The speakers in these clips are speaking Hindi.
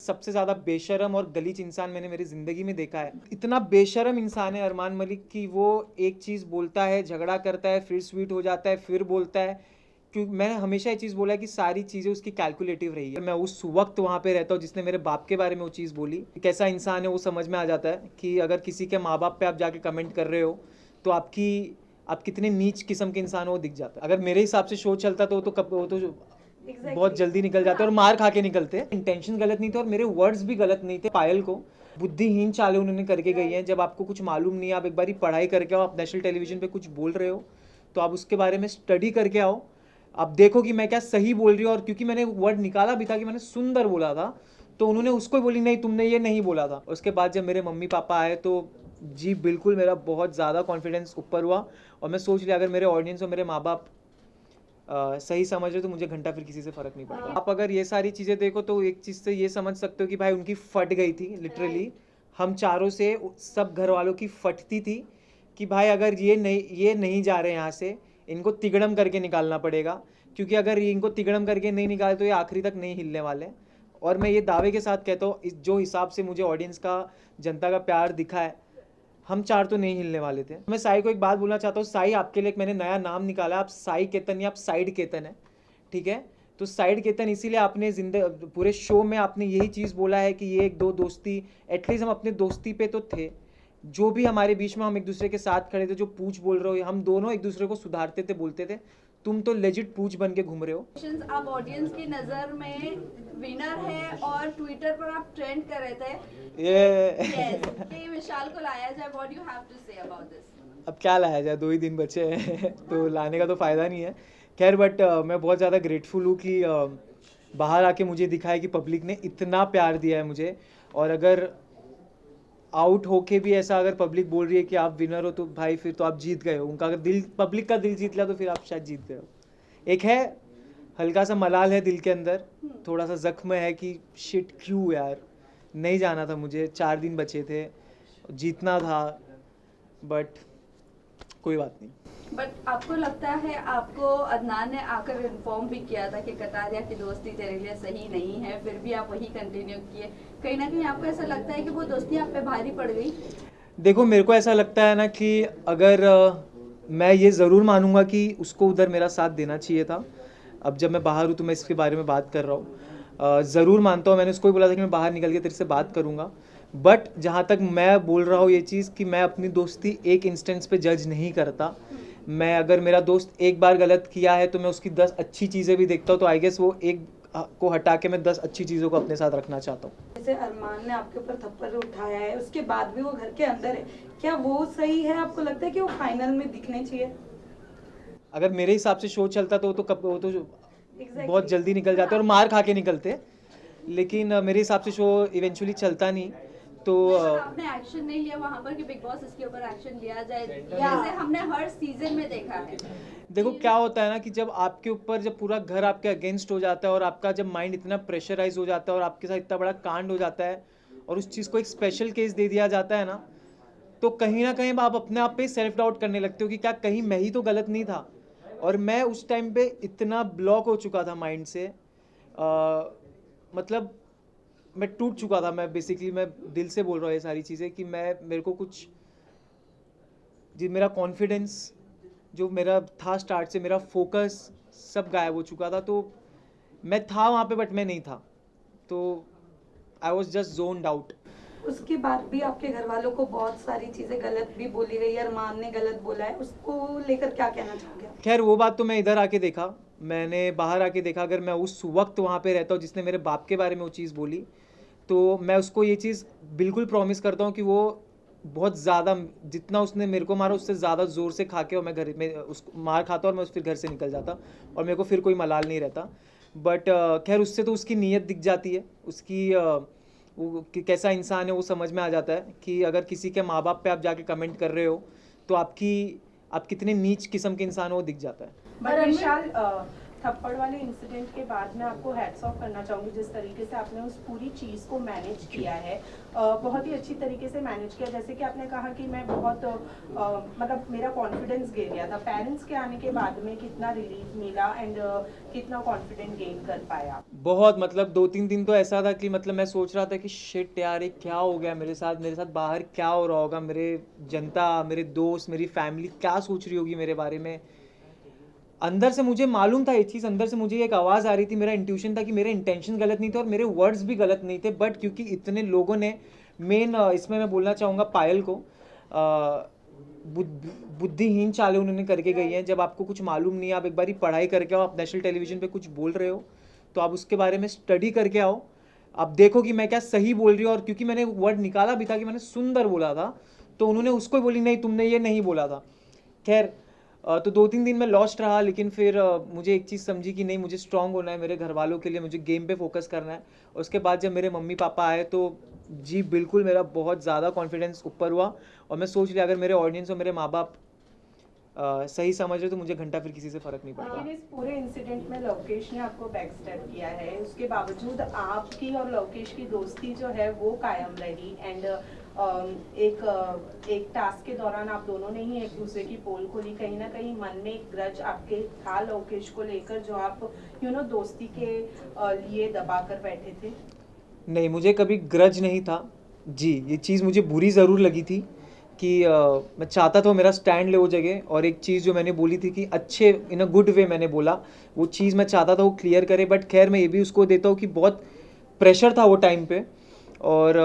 सबसे ज़्यादा बेशरम और गलीज इंसान मैंने मेरी ज़िंदगी में देखा है। इतना बेशरम इंसान है अरमान मलिक कि वो एक चीज़ बोलता है, झगड़ा करता है, फिर स्वीट हो जाता है, फिर बोलता है। क्योंकि मैंने हमेशा ये चीज़ बोला है कि सारी चीज़ें उसकी कैलकुलेटिव रही है। मैं उस वक्त वहाँ पे रहता हूँ जिसने मेरे बाप के बारे में वो चीज़ बोली। कैसा इंसान है वो समझ में आ जाता है कि अगर किसी के माँ बाप पे आप जाके कमेंट कर रहे हो तो आप कितने नीच किस्म के इंसान हो वो दिख जाता है। अगर मेरे हिसाब से शो चलता तो वो तो बहुत जल्दी निकल जाते और मार खा के निकलते। इंटेंशन गलत नहीं थे और मेरे वर्ड्स भी गलत नहीं थे। पायल को बुद्धिहीन चालें उन्होंने करके गई हैं। जब आपको कुछ मालूम नहीं है, आप एक बारी पढ़ाई करके आओ, आप नेशनल टेलीविजन पे कुछ बोल रहे हो तो आप उसके बारे में स्टडी करके आओ, आप देखो कि मैं क्या सही बोल रही हूँ। और क्योंकि मैंने वर्ड निकाला भी था कि मैंने सुंदर बोला था, तो उन्होंने उसको ही बोली नहीं तुमने ये नहीं बोला था। उसके बाद जब मेरे मम्मी पापा आए तो जी बिल्कुल मेरा बहुत ज़्यादा कॉन्फिडेंस ऊपर हुआ। और मैं सोच लिया अगर मेरे ऑडियंस और मेरे माँ बाप सही समझ रहे तो मुझे घंटा फिर किसी से फ़र्क नहीं पड़ता। आप अगर ये सारी चीज़ें देखो तो एक चीज़ से ये समझ सकते हो कि भाई उनकी फट गई थी लिटरली। हम चारों से सब घर वालों की फटती थी कि भाई अगर ये नहीं जा रहे यहाँ से, इनको तिगड़म करके निकालना पड़ेगा। क्योंकि अगर इनको तिगड़म करके नहीं निकाले तो ये आखिरी तक नहीं हिलने वाले। और मैं ये दावे के साथ कहता हूँ जो हिसाब से मुझे ऑडियंस का, जनता का प्यार दिखा है, हम चार तो नहीं हिलने वाले थे। मैं साई को एक बात बोलना चाहता हूँ, साई आपके लिए एक मैंने नया नाम निकाला है, आप साई केतन या आप साइड केतन है, ठीक है। तो साइड केतन इसीलिए आपने पूरे शो में आपने यही चीज़ बोला है कि ये एक दो दोस्ती, एटलीस्ट हम अपने दोस्ती पे तो थे। जो भी हमारे बीच में हम एक दूसरे के साथ खड़े थे, जो पूछ बोल रहे हो, हम दोनों एक दूसरे को सुधारते थे, बोलते थे। तुम तो लेजिट पूछ बन के घूम रहे हो। आप ऑडियंस की नजर में विनर है और ट्विटर पर आप ट्रेंड कर रहे थे ये कि विशाल को लाया जाए। What you have to say about this? अब क्या लाया जाए, 2 ही दिन बचे हैं तो लाने का तो फ़ायदा नहीं है। खैर बट मैं बहुत ज़्यादा ग्रेटफुल हूँ कि बाहर आके मुझे दिखा है कि पब्लिक ने इतना प्यार दिया है मुझे। और अगर आउट होके भी ऐसा अगर पब्लिक बोल रही है कि आप विनर हो तो भाई फिर तो आप जीत गए हो। उनका अगर दिल, पब्लिक का दिल जीत लिया तो फिर आप शायद जीत गए हो। एक है हल्का सा मलाल है दिल के अंदर, थोड़ा सा जख्म है कि शिट क्यों यार, नहीं जाना था मुझे, 4 दिन बचे थे, जीतना था, बट कोई बात नहीं। बट आपको लगता है, आपको अदनान ने आकर इन्फॉर्म भी किया था कि कतारिया की दोस्ती तेरे लिए सही नहीं है, फिर भी आप वही कंटिन्यू किए। कहीं ना कहीं आपको ऐसा लगता है कि वो दोस्ती आप पे भारी पड़ गई? देखो मेरे को ऐसा लगता है ना कि अगर मैं ये ज़रूर मानूंगा कि उसको उधर मेरा साथ देना चाहिए था। अब जब मैं बाहर हूँ तो मैं इसके बारे में बात कर रहा हूँ। ज़रूर मानता हूँ, मैंने उसको भी बोला था कि मैं बाहर निकल के तेरे से बात करूँगा। बट जहाँ तक मैं बोल रहा हूँ ये चीज़ कि मैं अपनी दोस्ती एक इंस्टेंस पे जज नहीं करता। मैं अगर मेरा दोस्त एक बार गलत किया है तो मैं उसकी 10 अच्छी चीज़ें भी देखता हूँ, तो आई गेस वो एक को हटा के मैं 10 अच्छी चीज़ों को अपने साथ रखना चाहता हूँ। जैसे अरमान ने आपके ऊपर थप्पड़ उठाया है, उसके बाद भी वो घर के अंदर है, क्या वो सही है? आपको लगता है कि वो फाइनल में दिखने चाहिए? अगर मेरे हिसाब से शो चलता तो वो तो Exactly. बहुत जल्दी निकल जाते और मार खा के निकलते। लेकिन मेरे हिसाब से शो इवेंचुअली चलता नहीं तो आपने एक्शन नहीं लिया वहाँ पर कि बिग बॉस इसके ऊपर एक्शन लिया जाए, जैसे हमने हर सीजन में देखा है। देखो क्या होता है ना कि जब आपके ऊपर, जब पूरा घर आपके अगेंस्ट हो जाता है और आपका जब माइंड इतना प्रेशराइज हो जाता है और आपके साथ इतना बड़ा कांड हो जाता है और उस चीज़ को एक स्पेशल केस दे दिया जाता है ना, तो कहीं ना कहीं आप अपने आप पे सेल्फ डाउट करने लगते हो कि क्या कहीं मैं ही तो गलत नहीं था। और मैं उस टाइम पे इतना ब्लॉक हो चुका था माइंड से, मतलब मैं टूट चुका था। मैं बेसिकली मैं दिल से बोल रहा हूँ ये सारी चीज़ें कि मेरे को कुछ, जी मेरा कॉन्फिडेंस जो मेरा था स्टार्ट से, मेरा फोकस सब गायब हो चुका था। तो मैं था वहाँ पे बट मैं नहीं था, तो I was just zoned out. उसके बाद भी आपके घर वालों को बहुत सारी चीजें गलत भी बोली गई, अरमान ने गलत बोला है, उसको लेकर क्या कहना चाहोगे? खैर वो बात तो मैं इधर आके देखा, मैंने बाहर आके देखा। अगर मैं उस वक्त वहाँ पे रहता हूँ जिसने मेरे बाप के बारे में वो चीज़ बोली, तो मैं उसको ये चीज़ बिल्कुल प्रॉमिस करता हूँ कि वो बहुत ज़्यादा, जितना उसने मेरे को मारा उससे ज़्यादा ज़ोर से खा के और मैं घर में उसको मार खाता और मैं फिर घर से निकल जाता और मेरे को फिर कोई मलाल नहीं रहता। बट खैर उससे तो उसकी नीयत दिख जाती है, उसकी वो कैसा इंसान है वो समझ में आ जाता है कि अगर किसी के माँ बाप पे आप जाके कमेंट कर रहे हो तो आप कितने नीच किस्म के इंसान हो वो दिख जाता है। बट विशाल, थप्पड़ वाले इंसिडेंट के बाद मैं आपको हैट्स ऑफ करना चाहूँगी जिस तरीके से आपने उस पूरी चीज़ को मैनेज किया है। बहुत ही अच्छी तरीके से मैनेज किया। जैसे कि आपने कहा कि मैं बहुत मतलब मेरा कॉन्फिडेंस गिर गया था। पेरेंट्स के आने के बाद में कितना रिलीफ मिला एंड कितना कॉन्फिडेंट गेन कर पाया? बहुत, मतलब 2-3 दिन तो ऐसा था कि मतलब मैं सोच रहा था कि शिट यार ये क्या हो गया मेरे साथ बाहर क्या हो रहा होगा, मेरे जनता, मेरे दोस्त, मेरी फैमिली क्या सोच रही होगी मेरे बारे में। अंदर से मुझे मालूम था ये चीज़, अंदर से मुझे एक आवाज़ आ रही थी, मेरा इंट्यूशन था कि मेरे इंटेंशन गलत नहीं थे और मेरे वर्ड्स भी गलत नहीं थे, बट क्योंकि इतने लोगों ने मेन इसमें मैं बोलना चाहूँगा पायल को बुद्धिहीन चालें उन्होंने करके गई हैं। जब आपको कुछ मालूम नहीं है, आप एक बारी पढ़ाई करके आओ, आप नेशनल टेलीविज़न पे कुछ बोल रहे हो तो आप उसके बारे में स्टडी करके आओ, आप देखो कि मैं क्या सही बोल रही हूँ। और क्योंकि मैंने वर्ड निकाला भी था कि मैंने सुंदर बोला था, तो उन्होंने उसको ही बोली नहीं तुमने ये नहीं बोला था। खैर तो 2-3 दिन में लॉस्ट रहा, लेकिन फिर मुझे एक चीज़ समझी कि नहीं, मुझे स्ट्रांग होना है मेरे घर वालों के लिए, मुझे गेम पे फोकस करना है। उसके बाद जब मेरे मम्मी पापा आए तो जी बिल्कुल मेरा बहुत ज़्यादा कॉन्फिडेंस ऊपर हुआ और मैं सोच लिया अगर मेरे ऑडियंस और मेरे माँ बाप सही समझ रहे तो मुझे घंटा फिर किसी से फ़र्क नहीं पड़ता। लेकिन इस पूरे इंसिडेंट में लवकेश ने आपको बैक स्टेप किया है, उसके बावजूद आपकी और लवकेश की दोस्ती जो है वो कायम रही एंड एक टास्क के दौरान आप दोनों ने ही एक दूसरे की पोल खोली। कहीं ना कहीं मन में एक ग्रज आपके था लवकेश को लेकर जो आप दोस्ती के लिए दबा कर बैठे थे? नहीं, मुझे कभी ग्रज नहीं था जी। ये चीज़ मुझे बुरी ज़रूर लगी थी कि मैं चाहता था मेरा स्टैंड ले वो जगह, और एक चीज़ जो मैंने बोली थी कि अच्छे इन अ गुड वे मैंने बोला, वो चीज़ मैं चाहता था वो क्लियर करे। बट खैर मैं ये भी उसको देता हूँ कि बहुत प्रेशर था वो टाइम पे। और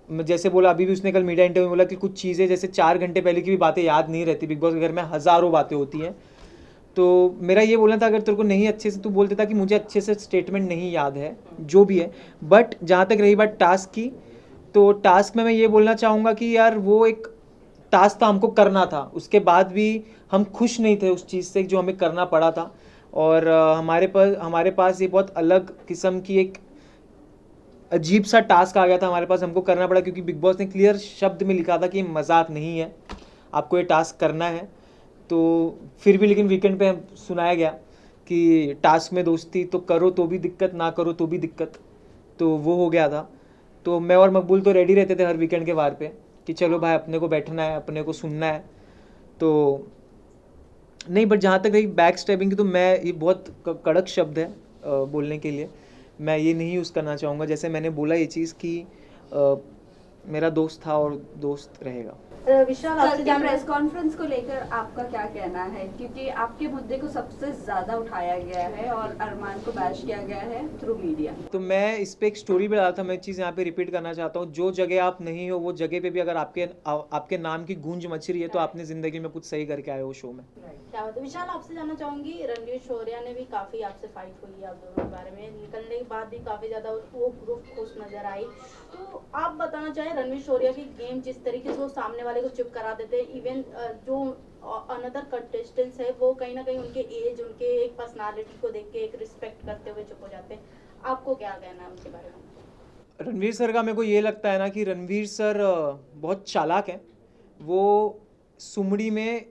मैं जैसे बोला, अभी भी उसने कल मीडिया इंटरव्यू में बोला कि कुछ चीज़ें जैसे 4 घंटे पहले की भी बातें याद नहीं रहती। बिग बॉस के घर में हज़ारों बातें होती हैं, तो मेरा ये बोलना था अगर तेरे को नहीं अच्छे से तू बोल देता कि मुझे अच्छे से स्टेटमेंट नहीं याद है जो भी है। बट जहाँ तक रही बात टास्क की, तो टास्क में मैं ये बोलना चाहूँगा कि यार वो एक टास्क था, हमको करना था, उसके बाद भी हम खुश नहीं थे उस चीज़ से जो हमें करना पड़ा था। और हमारे पास ये बहुत अलग किस्म की एक अजीब सा टास्क आ गया था हमारे पास, हमको करना पड़ा क्योंकि बिग बॉस ने क्लियर शब्द में लिखा था कि ये मजाक नहीं है, आपको ये टास्क करना है। तो फिर भी लेकिन वीकेंड पे सुनाया गया कि टास्क में दोस्ती तो करो तो भी दिक्कत, ना करो तो भी दिक्कत, तो वो हो गया था। तो मैं और मकबूल तो रेडी रहते थे हर वीकेंड के वार पे कि चलो भाई अपने को बैठना है, अपने को सुनना है। तो नहीं, बट जहाँ तक रही बैक स्टैबिंग की, तो मैं ये बहुत कड़क शब्द है बोलने के लिए, मैं ये नहीं यूज़ करना चाहूँगा। जैसे मैंने बोला ये चीज़ कि मेरा दोस्त था और दोस्त रहेगा। विशाल, कल आपसे की जानना प्रेस कॉन्फ्रेंस को लेकर आपका क्या कहना है, क्योंकि आपके मुद्दे को सबसे ज्यादा उठाया गया है और अरमान को बैश किया गया है थ्रू मीडिया। तो मैं इस पे एक स्टोरी भी डाला था, मैं एक चीज़ यहाँ पे रिपीट करना चाहता हूँ, जो जगह आप नहीं हो वो जगह पे भी अगर आपके नाम की गूंज मच रही है तो आपने ज़िंदगी में कुछ सही करके आए हो शो में। क्या बात है। विशाल, आपसे जानना चाहूंगी, रणवीर शौर्या ने भी काफी आपसे फाइट हुई है आप दोनों के बारे में, निकलने के बाद भी काफी ज्यादा वो ग्रुप खुश नजर आई। तो आप बताना चाहें रणवीर शौर्या की गेम जिस तरीके से वो सामने वाले को चुप करा देते हैं, इवन जो अनदर कंटेस्टेंट्स है वो कहीं ना कहीं उनके एज, उनके एक पर्सनालिटी को देख के एक रिस्पेक्ट करते हुए चुप हो जाते हैं, आपको क्या कहना है उनके बारे में? रणवीर सर का मेरे को ये लगता है ना कि रणवीर सर बहुत चालाक हैं। वो सुमड़ी में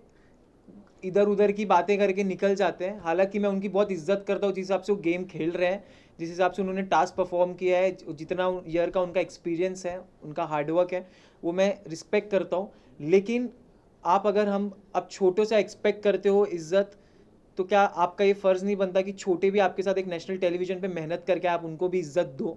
इधर उधर की बातें करके निकल जाते हैं। हालांकि मैं उनकी बहुत इज्जत करता हूँ जिस हिसाब से वो गेम खेल रहे हैं, जिस हिसाब से उन्होंने टास्क परफॉर्म किया है, जितना ईयर का उनका एक्सपीरियंस है, उनका हार्डवर्क है, वो मैं रिस्पेक्ट करता हूँ। लेकिन आप अगर हम अब छोटों से एक्सपेक्ट करते हो इज्जत, तो क्या आपका ये फ़र्ज़ नहीं बनता कि छोटे भी आपके साथ एक नेशनल टेलीविज़न पे मेहनत करके आप उनको भी इज्जत दो?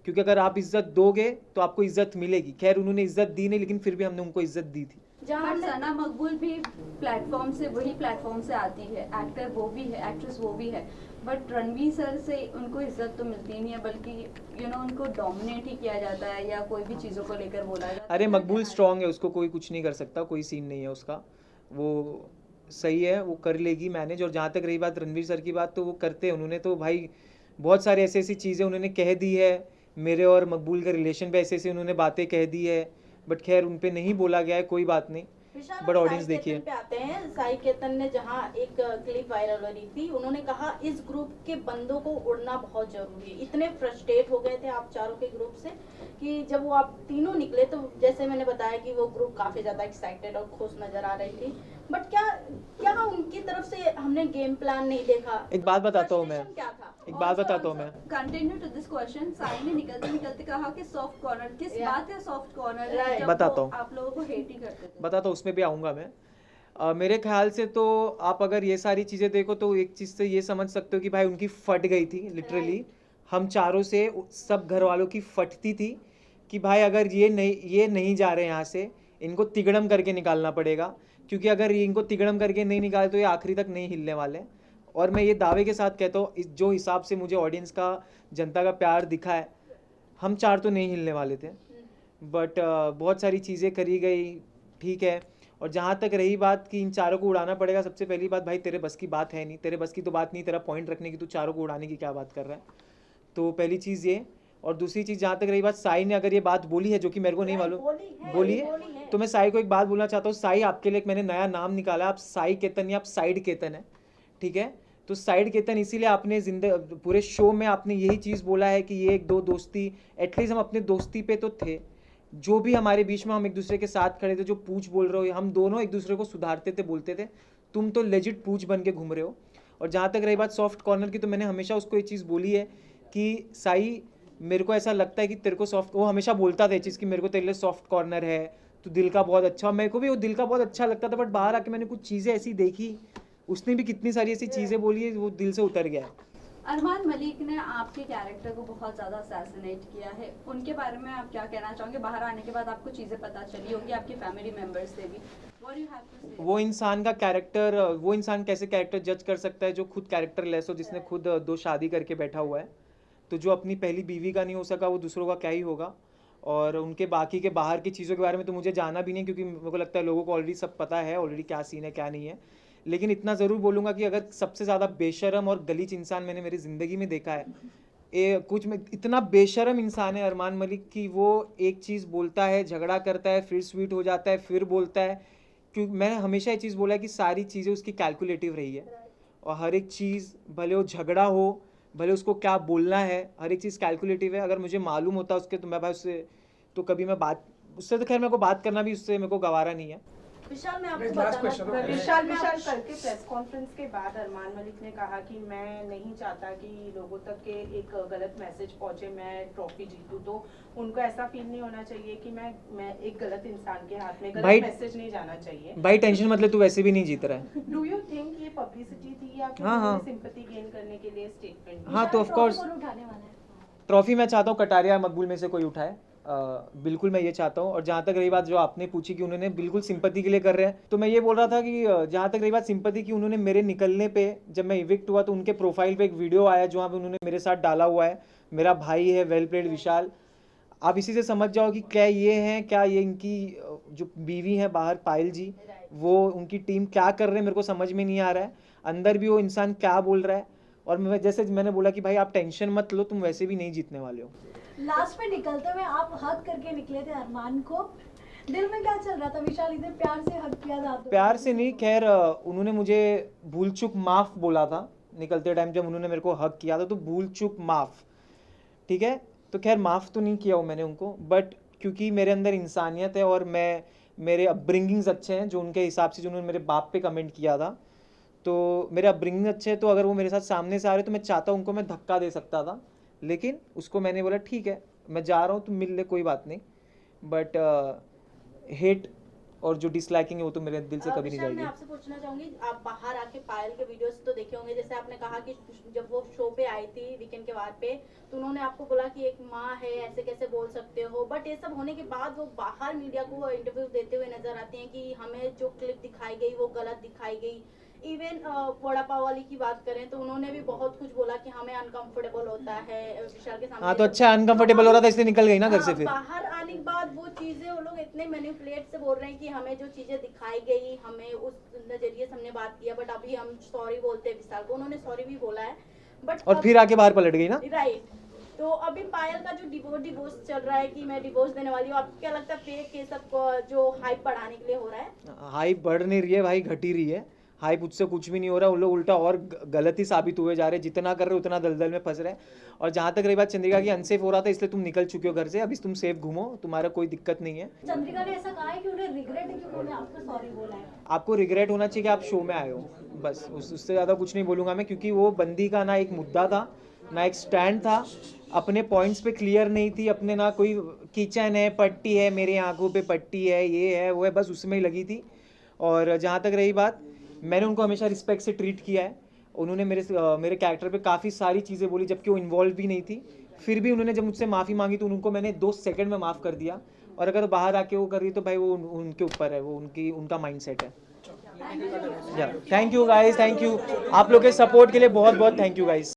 क्योंकि अगर आप इज्जत दोगे तो आपको इज्जत मिलेगी। खैर उन्होंने इज्जत दी नहीं, लेकिन फिर भी हमने उनको इज्जत दी थी। जहाँ सना मकबूल भी प्लेटफॉर्म से, वही प्लेटफॉर्म से आती है, एक्टर वो भी है, एक्ट्रेस वो भी है, बट रणवीर सर से उनको इज्जत तो मिलती नहीं है, बल्कि उनको डोमिनेट ही किया जाता है या कोई भी चीज़ों को लेकर बोला जाता है। अरे मकबूल स्ट्रांग है, उसको कोई कुछ नहीं कर सकता, कोई सीन नहीं है उसका, वो सही है, वो कर लेगी मैनेज। और जहाँ तक रही बात रणवीर सर की बात, तो वो करते हैं, उन्होंने तो भाई बहुत सारी ऐसी ऐसी चीज़ें उन्होंने कह दी है, मेरे और मकबूल के रिलेशन पे ऐसे ऐसे उन्होंने बातें कह दी है, बट खैर उन पे नहीं बोला गया है, कोई बात नहीं। बट ऑडियंस देखिए, पे आते हैं, साई केतन ने जहां एक क्लिप वायरल हो रही थी, उन्होंने कहा इस ग्रुप के बंदों को उड़ना बहुत जरूरी है। इतने फ्रस्ट्रेट हो गए थे आप चारों के ग्रुप से कि जब वो आप तीनों निकले तो जैसे मैंने बताया कि वो ग्रुप काफी ज्यादा एक्साइटेड और खुश नजर आ रही थी। बट क्या क्या उनकी तरफ से हमने गेम प्लान नहीं देखा? एक बात बताता हूँ मैं, Frustration क्या था? एक बात बताता हूँ मैं। Continue to this question. Sai ने निकलते निकलते कहा कि सॉफ्ट कॉर्नर, किस Yeah. बात का सॉफ्ट कॉर्नर Right. जब बताता वो हूँ। आप लोगों को हेट ही करते थे? बताता हूँ, उसमें भी आऊँगा मैं। मेरे ख्याल से तो आप अगर ये सारी चीज़ें देखो तो एक चीज़ से ये समझ सकते हो कि भाई उनकी फट गई थी लिटरली। हम चारों से सब घर वालों की फटती थी कि भाई अगर ये नहीं जा रहे यहाँ से, इनको तिगड़म करके निकालना पड़ेगा, क्योंकि अगर ये इनको तिगड़म करके नहीं निकाले तो ये आखिरी तक नहीं हिलने वाले। और मैं ये दावे के साथ कहता हूँ, जो हिसाब से मुझे ऑडियंस का, जनता का प्यार दिखा है, हम चार तो नहीं हिलने वाले थे। बट बहुत सारी चीज़ें करी गई, ठीक है। और जहाँ तक रही बात कि इन चारों को उड़ाना पड़ेगा, सबसे पहली बात भाई तेरे बस की बात है नहीं, तेरे बस की तो बात नहीं, तेरा पॉइंट रखने की, तू चारों को उड़ाने की क्या बात कर रहा है। तो पहली चीज़ ये। और दूसरी चीज़, जहाँ तक रही बात, साई ने अगर ये बात बोली है जो कि मेरे को नहीं मालूम, बोली है, तो मैं साई को एक बात बोलना चाहता हूँ। साई, आपके लिए एक मैंने नया नाम निकाला, आप साई केतन या आप साइड केतन है, ठीक है। तो साइड केतन इसीलिए आपने पूरे शो में आपने यही चीज़ बोला है कि ये एक दो दोस्ती, एटलीस्ट हम अपने दोस्ती पे तो थे, जो भी हमारे बीच में हम एक दूसरे के साथ खड़े थे, जो पूछ बोल रहे हो, हम दोनों एक दूसरे को सुधारते थे, बोलते थे। तुम तो लेजिट पूछ बन के घूम रहे हो। और जहाँ तक रही बात सॉफ्ट कॉर्नर की, तो मैंने हमेशा उसको ये चीज़ बोली है कि साई, मेरे को ऐसा लगता है कि तेरे को सॉफ्ट, वो हमेशा बोलता था ये चीज़ कि मेरे को तेरे लिए सॉफ्ट कॉर्नर है, तो दिल का बहुत अच्छा। मेरे को भी वो दिल का बहुत अच्छा लगता था, बट बाहर आके मैंने कुछ चीज़ें ऐसी देखी, उसने भी कितनी सारी ऐसी चीज़ें बोली है, वो दिल से उतर गया है। अरमान मलिक ने आपके कैरेक्टर को बहुत ज़्यादा असैसिनेट किया है, उनके बारे में आप क्या कहना चाहोगे? बाहर आने के बाद आपको चीज़ें पता चली होगी आपकी फैमिली मेंबर्स से भी। What do you have to say? वो इंसान का कैरेक्टर, वो इंसान कैसे कैरेक्टर जज कर सकता है जो खुद कैरेक्टर लेस हो, जिसने खुद 2 शादी करके बैठा हुआ है। तो जो अपनी पहली बीवी का नहीं हो सका, वो दूसरों का क्या ही होगा। और उनके बाकी के बाहर की चीज़ों के बारे में तो मुझे जाना भी नहीं, क्योंकि मेरे को लगता है लोगों को ऑलरेडी सब पता है ऑलरेडी क्या सीन है क्या नहीं है। लेकिन इतना ज़रूर बोलूँगा कि अगर सबसे ज़्यादा बेशरम और गलीच इंसान मैंने मेरी ज़िंदगी में देखा है, कुछ में इतना बेशरम इंसान है अरमान मलिक कि वो एक चीज़ बोलता है, झगड़ा करता है, फिर स्वीट हो जाता है, फिर बोलता है। क्योंकि मैंने हमेशा ये चीज़ बोला है कि सारी चीज़ें उसकी कैलकुलेटिव रही है, और हर एक चीज़, भले वो झगड़ा हो, भले उसको क्या बोलना है, हर एक चीज़ कैलकुलेटिव है। अगर मुझे मालूम होता उसके, तो मैं भाई उससे तो कभी मैं बात, उससे तो खैर मेरे को बात करना भी, उससे मेरे को गवारा नहीं है। विशाल, मैं आपको एक last बताना question, okay? विशाल करके प्रेस कॉन्फ्रेंस के बाद अरमान मलिक ने कहा कि मैं नहीं चाहता कि लोगों तक के एक गलत मैसेज पहुंचे, मैं ट्रॉफी जीतूं। तो उनको ऐसा फील नहीं होना चाहिए कि मैं एक गलत इंसान के हाथ में, भाई- गलत मैसेज नहीं जाना चाहिए। भाई टेंशन मत ले, तू वैसे भी नहीं जीत रहा है। डू यू थिंक ये पब्लिसिटी थी या फिर हाँ। सिंपैथी गेन करने के लिए स्टेटमेंट? हाँ, तो ऑफ कोर्स उठाने वाला है। ट्रॉफी मैं चाहता हूँ कटारिया मकबूल में से कोई उठाए, बिल्कुल मैं ये चाहता हूँ। और जहाँ तक रही बात जो आपने पूछी कि उन्होंने बिल्कुल सिंपैथी के लिए कर रहे हैं, तो मैं ये बोल रहा था कि जहाँ तक रही बात सिंपैथी की, उन्होंने मेरे निकलने पे, जब मैं इविक्ट हुआ तो उनके प्रोफाइल पे एक वीडियो आया जहाँ पे उन्होंने मेरे साथ डाला हुआ है, मेरा भाई है वेल प्लेड विशाल। आप इसी से समझ जाओ कि क्या ये हैं, क्या ये इनकी जो बीवी हैं बाहर पायल जी, वो उनकी टीम क्या कर रहे हैं, मेरे को समझ में नहीं आ रहा है। अंदर भी वो इंसान क्या बोल रहा है। और मैं, जैसे मैंने बोला कि भाई आप टेंशन मत लो, तुम वैसे भी नहीं जीतने वाले हो। लास्ट में निकलते हुए आप हक करके निकले थे अरमान को, दिल में क्या चल रहा था? विशाल इतने प्यार से हक किया था आपने। प्यार से नहीं, खैर उन्होंने मुझे भूल चूक माफ़ बोला था निकलते टाइम, जब उन्होंने मेरे को हक किया था, तो भूल चूक माफ़, ठीक है। तो खैर माफ़ तो नहीं किया हूँ मैंने उनको, बट क्योंकि मेरे अंदर इंसानियत है और मेरे अपब्रिंगिंग्स अच्छे हैं, जो उनके हिसाब से, जो उन्होंने मेरे बाप पे कमेंट किया था, तो मेरे अपब्रिंगिंग अच्छे हैं। तो अगर वो मेरे साथ सामने से आ रहे तो मैं चाहता हूँ उनको मैं धक्का दे सकता था, लेकिन उसको मैंने बोला ठीक है मैं जा रहा हूँ, तुम मिल ले, कोई बात नहीं। बट हेट और जो डिसलाइकिंग है वो तो मेरे दिल से कभी नहीं विशाल, मैं जाएगी। आपसे पूछना चाहूंगी, आप बाहर आके पायल के वीडियोस तो देखे होंगे, जैसे आपने कहा कि जब वो शो पे आई थी वीकेंड के बाद पे, तो उन्होंने आपको बोला कि एक माँ है, ऐसे कैसे बोल सकते हो। बट ये सब होने के बाद वो बाहर मीडिया को इंटरव्यू देते हुए नजर आती हैं कि हमें जो क्लिप दिखाई गई वो गलत दिखाई गई। इवन वड़ा पाव वाली की बात करें तो उन्होंने भी बहुत कुछ बोला कि हमें अनकंफर्टेबल होता है विशाल के सामने। हाँ, तो अच्छा अनकंफर्टेबल हो रहा था इसलिए निकल गई ना घर से। फिर बाहर आने के बाद वो चीजें वो लोग इतने मैनिपुलेट से बोल रहे हैं कि हमें जो चीजें दिखाई गई, हमें उस नजरिए से हमने बात किया, बट अभी हम सॉरी बोलते हैं विशाल को। उन्होंने सॉरी भी बोला है, बट और फिर आके बाहर पलट गई ना। राइट। तो अभी पायल का जो डिवोर्स चल रहा है कि मैं डिवोर्स देने वाली हूँ, आपको क्या लगता है फेक ये सब जो हाइप बढ़ाने के लिए हो रहा है? हाइप बढ़ नहीं रही है भाई, घटी रही है। हाइप उससे कुछ भी नहीं हो रहा, वो लोग उल्टा और गलत ही साबित हुए जा रहे हैं, जितना कर रहे हो उतना दलदल में फंस रहे हैं। और जहाँ तक रही बात चंद्रिका की, अनसेफ हो रहा था इसलिए तुम निकल चुके हो घर से, अभी तुम सेफ घूमो, तुम्हारा कोई दिक्कत नहीं है। चंद्रिका ने ऐसा कहा है कि उन्हें रिग्रेट है कि उन्होंने आपको सॉरी बोला है। आपको रिग्रेट होना चाहिए कि आप शो में आए हो, बस उससे ज़्यादा कुछ नहीं बोलूँगा मैं, क्योंकि वो बंदी का ना एक मुद्दा था ना एक स्टैंड था, अपने पॉइंट्स पे क्लियर नहीं थी, अपने ना कोई किचन है, पट्टी है, मेरी आंखों पे पट्टी है, ये है वो है, बस उसमें ही लगी थी। और जहाँ तक रही बात, मैंने उनको हमेशा रिस्पेक्ट से ट्रीट किया है, उन्होंने मेरे कैरेक्टर पे काफ़ी सारी चीज़ें बोली जबकि वो इन्वॉल्व भी नहीं थी, फिर भी उन्होंने जब मुझसे माफ़ी मांगी तो उनको मैंने 2 सेकंड में माफ़ कर दिया। और अगर बाहर आके वो कर रही तो भाई वो उनके ऊपर है, वो उनका माइंडसेट है। Thank you guys, thank you आप लोग के सपोर्ट के लिए बहुत बहुत थैंक यू गाइस।